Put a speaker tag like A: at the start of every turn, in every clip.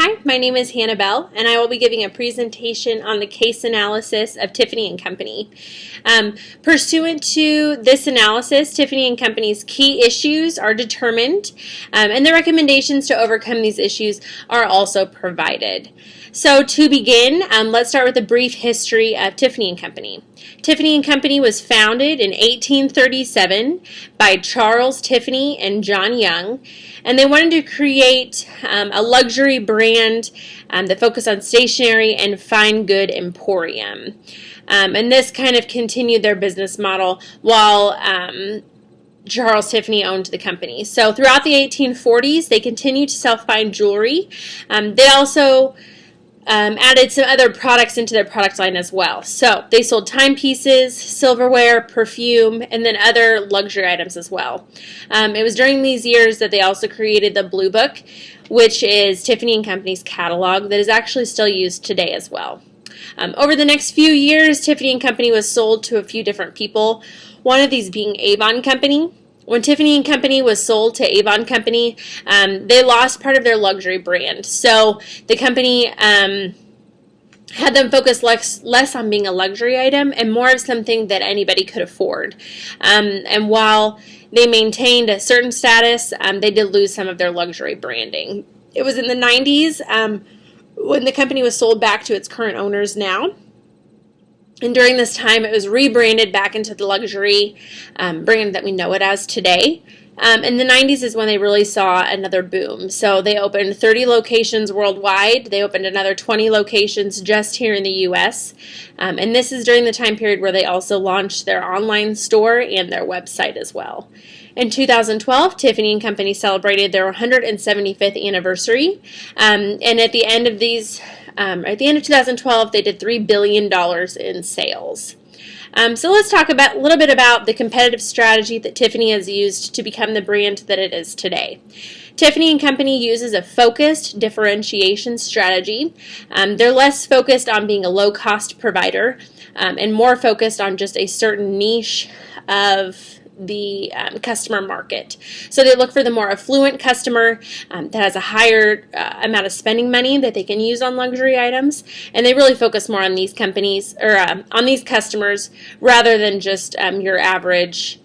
A: Hi, my name is Hannah Bell, and I will be giving a presentation on the case analysis of Tiffany & Company. Pursuant to this analysis, Tiffany & Company's key issues are determined, and the recommendations to overcome these issues are also provided. So to begin, let's start with a brief history of Tiffany & Company. Tiffany & Company was founded in 1837 by Charles Tiffany and John Young, and they wanted to create a luxury brand that focused on stationery and fine good emporium. And this kind of continued their business model while Charles Tiffany owned the company. So throughout the 1840s, they continued to sell fine jewelry. They also added some other products into their product line as well. So they sold timepieces, silverware, perfume, and then other luxury items as well. It was during these years that they also created the Blue Book, which is Tiffany & Company's catalog that is actually still used today as well. Over the next few years, Tiffany & Company was sold to a few different people, one of these being Avon Company. When Tiffany & Company was sold to Avon Company, they lost part of their luxury brand. So the company had them focus less on being a luxury item and more of something that anybody could afford. And while they maintained a certain status, they did lose some of their luxury branding. It was in the 90s when the company was sold back to its current owners now. And during this time, it was rebranded back into the luxury brand that we know it as today. In the 90s is when they really saw another boom. So they opened 30 locations worldwide. They opened another 20 locations just here in the U.S. And this is during the time period where they also launched their online store and their website as well. In 2012, Tiffany & Company celebrated their 175th anniversary. And at the end of 2012, they did $3 billion in sales. So let's talk a little bit about the competitive strategy that Tiffany has used to become the brand that it is today. Tiffany & Company uses a focused differentiation strategy. They're less focused on being a low-cost provider and more focused on just a certain niche of the customer market. So they look for the more affluent customer that has a higher amount of spending money that they can use on luxury items, and they really focus more on these companies or on these customers rather than just your average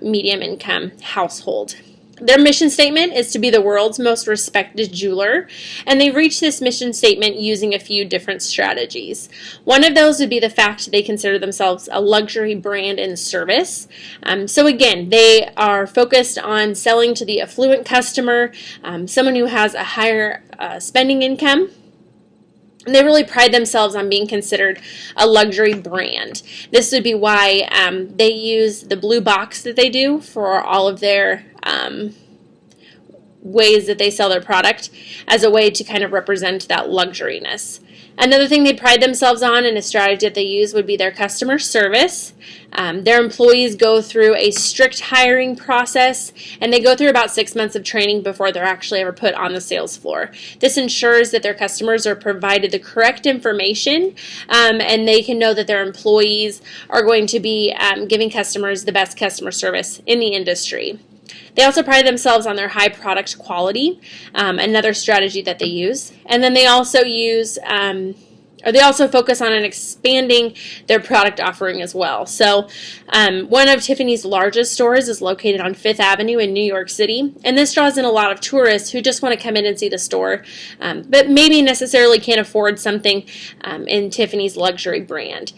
A: medium income household. Their mission statement is to be the world's most respected jeweler, and they reach this mission statement using a few different strategies. One of those would be the fact they consider themselves a luxury brand and service. So again, they are focused on selling to the affluent customer, someone who has a higher spending income. And they really pride themselves on being considered a luxury brand. This would be why they use the blue box that they do for all of their ways that they sell their product as a way to kind of represent that luxuriness. Another thing they pride themselves on and a strategy that they use would be their customer service. Their employees go through a strict hiring process, and they go through about 6 months of training before they're actually ever put on the sales floor. This ensures that their customers are provided the correct information, and they can know that their employees are going to be giving customers the best customer service in the industry. They also pride themselves on their high product quality, another strategy that they use. And then they also focus on expanding their product offering as well. So one of Tiffany's largest stores is located on 5th Avenue in New York City, and this draws in a lot of tourists who just want to come in and see the store, but maybe necessarily can't afford something in Tiffany's luxury brand.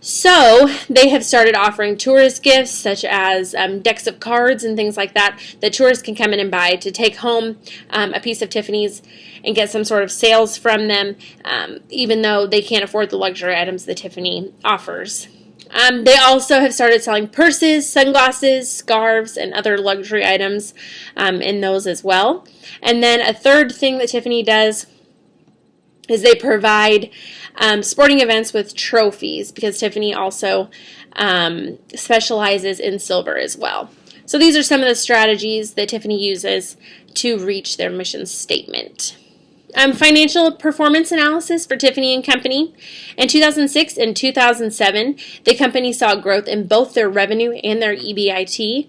A: So they have started offering tourist gifts such as decks of cards and things like that tourists can come in and buy to take home a piece of Tiffany's and get some sort of sales from them, even though they can't afford the luxury items that Tiffany offers. They also have started selling purses, sunglasses, scarves, and other luxury items in those as well. And then a third thing that Tiffany does is they provide sporting events with trophies, because Tiffany also specializes in silver as well. So these are some of the strategies that Tiffany uses to reach their mission statement. Financial performance analysis for Tiffany and Company. In 2006 and 2007, the company saw growth in both their revenue and their EBIT.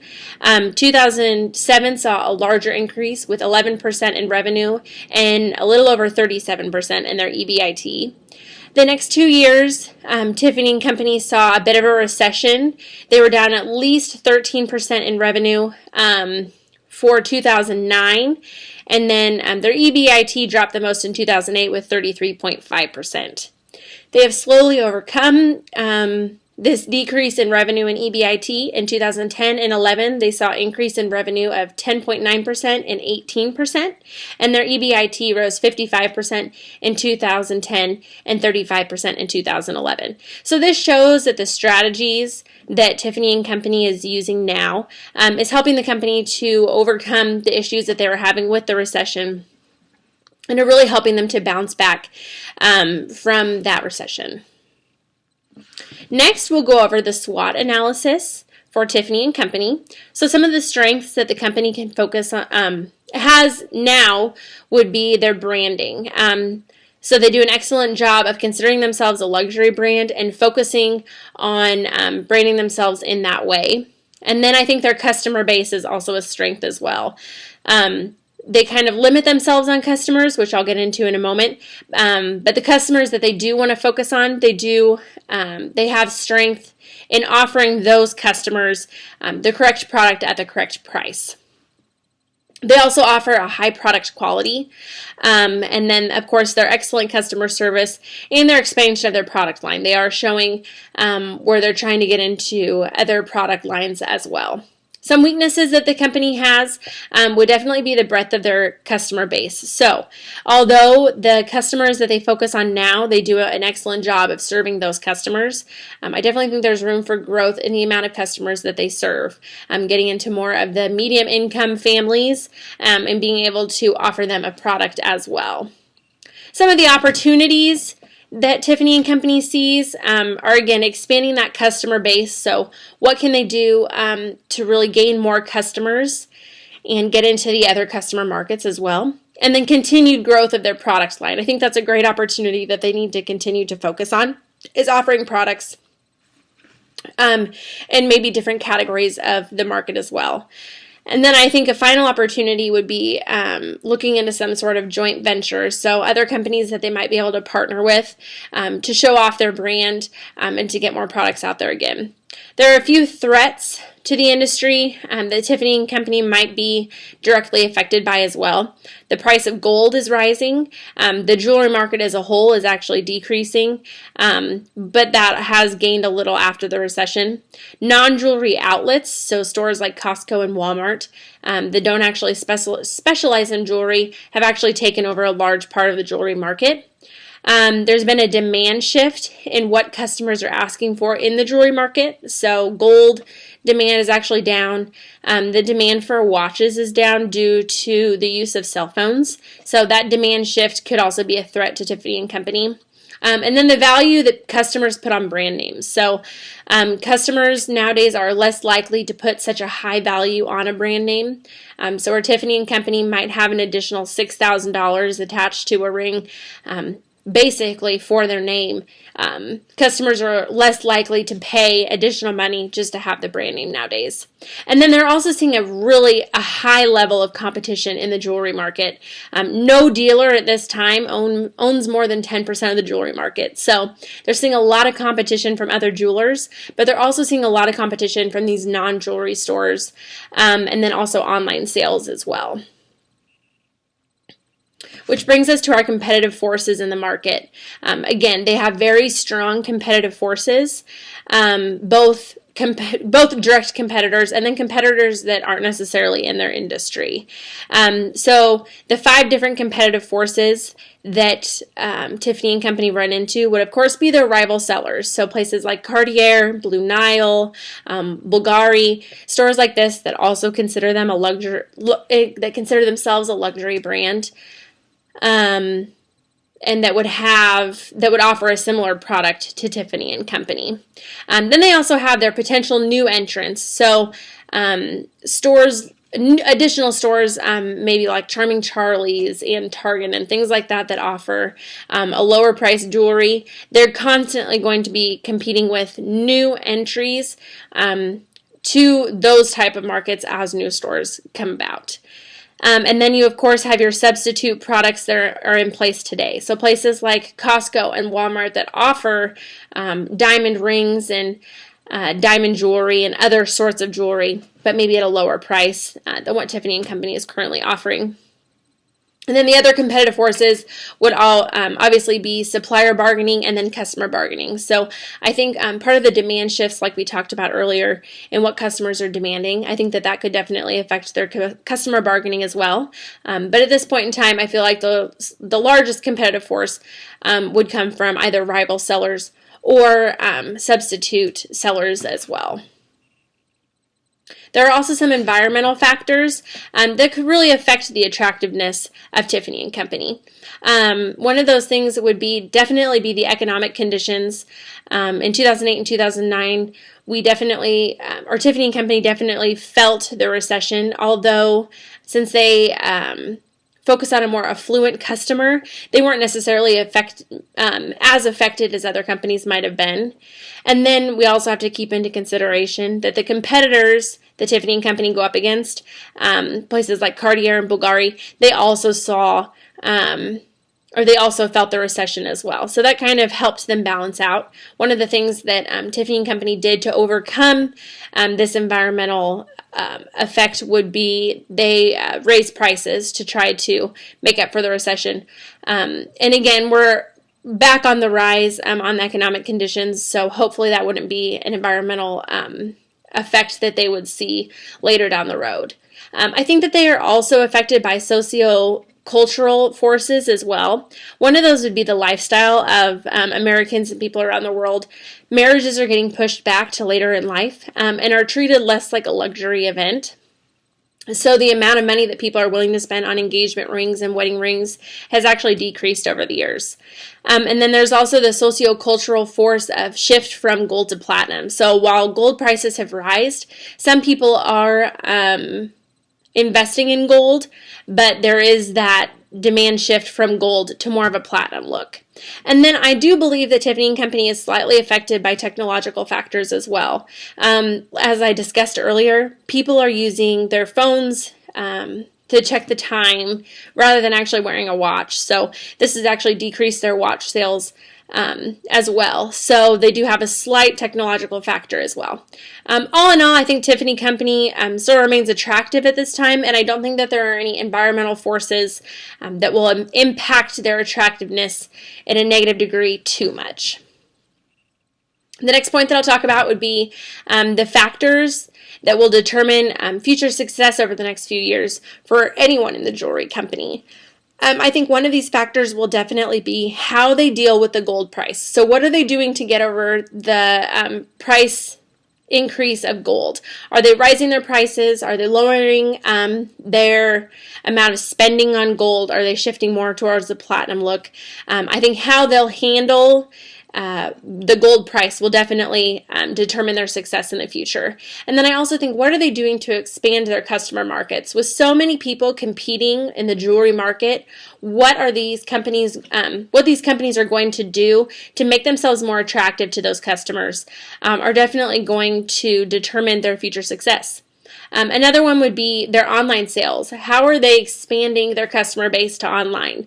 A: 2007 saw a larger increase with 11% in revenue and a little over 37% in their EBIT. The next 2 years, Tiffany and Company saw a bit of a recession. They were down at least 13% in revenue for 2009. And then their EBIT dropped the most in 2008 with 33.5%. They have slowly overcome this decrease in revenue and EBIT. In 2010 and 11, they saw an increase in revenue of 10.9% and 18%, and their EBIT rose 55% in 2010 and 35% in 2011. So this shows that the strategies that Tiffany and Company is using now is helping the company to overcome the issues that they were having with the recession, and are really helping them to bounce back from that recession. Next, we'll go over the SWOT analysis for Tiffany and Company. So some of the strengths that the company can focus on has now would be their branding. So they do an excellent job of considering themselves a luxury brand and focusing on branding themselves in that way. And then I think their customer base is also a strength as well. They kind of limit themselves on customers, which I'll get into in a moment. But the customers that they do want to focus on, they have strength in offering those customers the correct product at the correct price. They also offer a high product quality, and then, of course, their excellent customer service and their expansion of their product line. They are showing where they're trying to get into other product lines as well. Some weaknesses that the company has would definitely be the breadth of their customer base. So, although the customers that they focus on now, they do an excellent job of serving those customers, I definitely think there's room for growth in the amount of customers that they serve. Getting into more of the medium income families and being able to offer them a product as well. Some of the opportunities that Tiffany and Company sees are, again, expanding that customer base. So what can they do to really gain more customers and get into the other customer markets as well? And then continued growth of their product line. I think that's a great opportunity that they need to continue to focus on, is offering products and maybe different categories of the market as well. And then I think a final opportunity would be looking into some sort of joint venture. So other companies that they might be able to partner with to show off their brand and to get more products out there again. There are a few threats to the industry that Tiffany and Company might be directly affected by as well. The price of gold is rising. The jewelry market as a whole is actually decreasing, but that has gained a little after the recession. Non-jewelry outlets, so stores like Costco and Walmart, that don't actually specialize in jewelry, have actually taken over a large part of the jewelry market. There's been a demand shift in what customers are asking for in the jewelry market. So gold demand is actually down. The demand for watches is down due to the use of cell phones. So that demand shift could also be a threat to Tiffany and Company. And then the value that customers put on brand names. So customers nowadays are less likely to put such a high value on a brand name. So where Tiffany and Company might have an additional $6,000 attached to a ring, basically for their name, customers are less likely to pay additional money just to have the brand name nowadays. And then they're also seeing a high level of competition in the jewelry market. No dealer at this time owns more than 10% of the jewelry market. So they're seeing a lot of competition from other jewelers, but they're also seeing a lot of competition from these non-jewelry stores, and then also online sales as well. Which brings us to our competitive forces in the market. Again, they have very strong competitive forces, both direct competitors and then competitors that aren't necessarily in their industry. So the 5 different competitive forces that Tiffany and Company run into would, of course, be their rival sellers. So places like Cartier, Blue Nile, Bulgari, stores like this that also consider them that consider themselves a luxury brand. And that would offer a similar product to Tiffany and Company. Then they also have their potential new entrants. So stores additional stores, maybe like Charming Charlie's and Target and things like that offer a lower price jewelry. They're constantly going to be competing with new entries to those type of markets as new stores come about. And then you, of course, have your substitute products that are in place today. So places like Costco and Walmart that offer diamond rings and diamond jewelry and other sorts of jewelry, but maybe at a lower price than what Tiffany & Company is currently offering. And then the other competitive forces would all obviously be supplier bargaining and then customer bargaining. So I think part of the demand shifts, like we talked about earlier, and what customers are demanding, I think that could definitely affect their customer bargaining as well. But at this point in time, I feel like the largest competitive force would come from either rival sellers or substitute sellers as well. There are also some environmental factors that could really affect the attractiveness of Tiffany & Company. One of those things would definitely be the economic conditions. In 2008 and 2009, Tiffany & Company definitely felt the recession, although since they focus on a more affluent customer, they weren't necessarily as affected as other companies might have been. And then we also have to keep into consideration that the competitors that Tiffany & Company go up against, places like Cartier and Bulgari, they also felt the recession as well. So that kind of helped them balance out. One of the things that Tiffany & Company did to overcome this environmental effect would be they raised prices to try to make up for the recession. And again, we're back on the rise on the economic conditions, so hopefully that wouldn't be an environmental effect that they would see later down the road. I think that they are also affected by socio-cultural forces as well. One of those would be the lifestyle of Americans and people around the world. Marriages are getting pushed back to later in life and are treated less like a luxury event. So the amount of money that people are willing to spend on engagement rings and wedding rings has actually decreased over the years. And then there's also the socio-cultural force of shift from gold to platinum. So while gold prices have risen, some people are investing in gold, but there is that demand shift from gold to more of a platinum look. And then I do believe that Tiffany & Company is slightly affected by technological factors as well. As I discussed earlier, people are using their phones to check the time rather than actually wearing a watch. So this has actually decreased their watch sales as well. So they do have a slight technological factor as well. All in all, I think Tiffany Company still remains attractive at this time, and I don't think that there are any environmental forces that will impact their attractiveness in a negative degree too much. The next point that I'll talk about would be the factors that will determine future success over the next few years for anyone in the jewelry company. I think one of these factors will definitely be how they deal with the gold price. So what are they doing to get over the price increase of gold? Are they raising their prices? Are they lowering their amount of spending on gold? Are they shifting more towards the platinum look? I think how they'll handle the gold price will definitely determine their success in the future. And then I also think, what are they doing to expand their customer markets? With so many people competing in the jewelry market, what these companies are going to do to make themselves more attractive to those customers are definitely going to determine their future success. Another one would be their online sales. How are they expanding their customer base to online?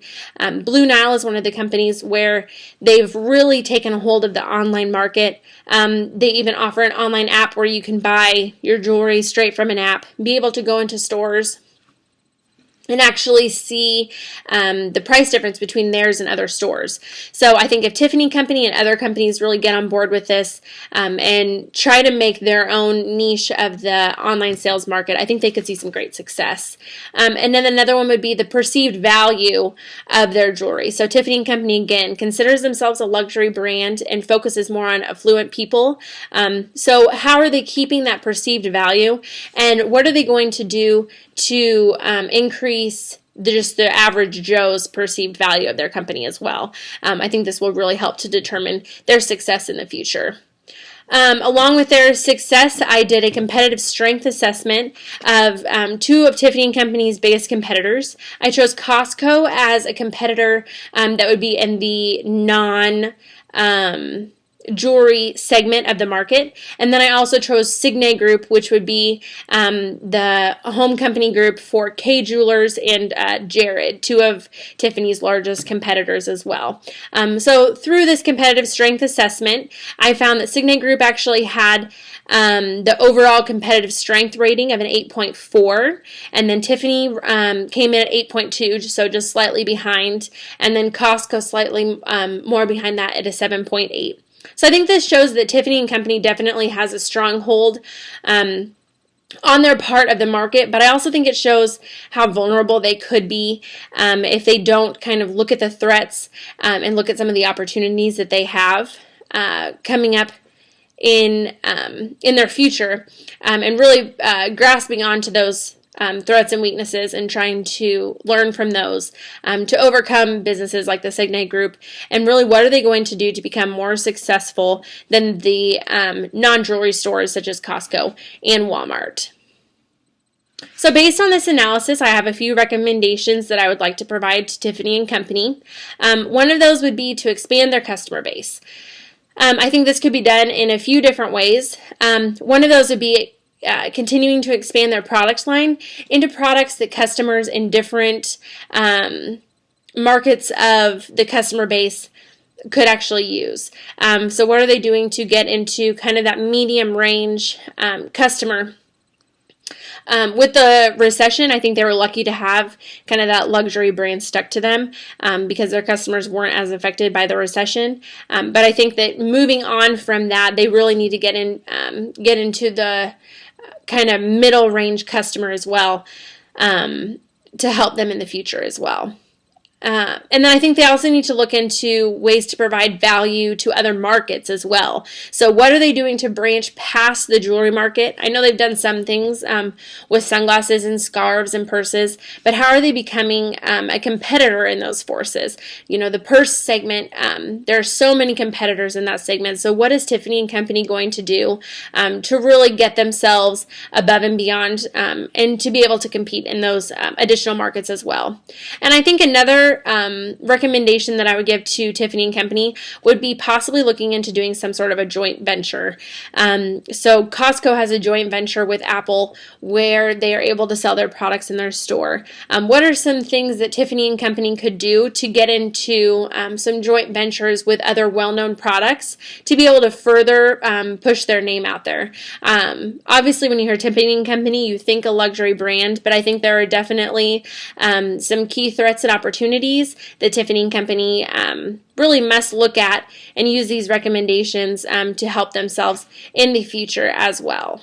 A: Blue Nile is one of the companies where they've really taken a hold of the online market. They even offer an online app where you can buy your jewelry straight from an app, be able to go into stores and actually see the price difference between theirs and other stores. So I think if Tiffany Company and other companies really get on board with this and try to make their own niche of the online sales market, I think they could see some great success. And then another one would be the perceived value of their jewelry. So Tiffany Company, again, considers themselves a luxury brand and focuses more on affluent people. So how are they keeping that perceived value? And what are they going to do to increase just the average Joe's perceived value of their company as well? I think this will really help to determine their success in the future. Along with their success, I did a competitive strength assessment of two of Tiffany & Company's biggest competitors. I chose Costco as a competitor that would be in the jewelry segment of the market. And then I also chose Signe Group, which would be the home company group for Kay Jewelers and Jared, two of Tiffany's largest competitors as well. So through this competitive strength assessment, I found that Signe Group actually had the overall competitive strength rating of an 8.4, and then Tiffany came in at 8.2, so just slightly behind, and then Costco slightly more behind that at a 7.8. So I think this shows that Tiffany & Company definitely has a strong hold on their part of the market, but I also think it shows how vulnerable they could be if they don't kind of look at the threats and look at some of the opportunities that they have coming up in their future, and really grasping onto those threats and weaknesses and trying to learn from those to overcome businesses like the Signe Group, and really what are they going to do to become more successful than the non-jewelry stores such as Costco and Walmart. So based on this analysis, I have a few recommendations that I would like to provide to Tiffany & Company. One of those would be to expand their customer base. I think this could be done in a few different ways. One of those would be continuing to expand their product line into products that customers in different markets of the customer base could actually use. So what are they doing to get into kind of that medium range customer? With the recession, I think they were lucky to have kind of that luxury brand stuck to them because their customers weren't as affected by the recession. But I think that moving on from that, they really need to get into the kind of middle range customer as well to help them in the future as well. And then I think they also need to look into ways to provide value to other markets as well. So what are they doing to branch past the jewelry market? I know they've done some things with sunglasses and scarves and purses, but how are they becoming a competitor in those forces? You know, the purse segment, there are so many competitors in that segment. So what is Tiffany & Company going to do to really get themselves above and beyond and to be able to compete in those additional markets as well? And I think another recommendation that I would give to Tiffany & Company would be possibly looking into doing some sort of a joint venture. So Costco has a joint venture with Apple where they are able to sell their products in their store. What are some things that Tiffany & Company could do to get into some joint ventures with other well-known products to be able to further push their name out there? Obviously, when you hear Tiffany & Company, you think a luxury brand, but I think there are definitely some key threats and opportunities that Tiffany & Company really must look at and use these recommendations to help themselves in the future as well.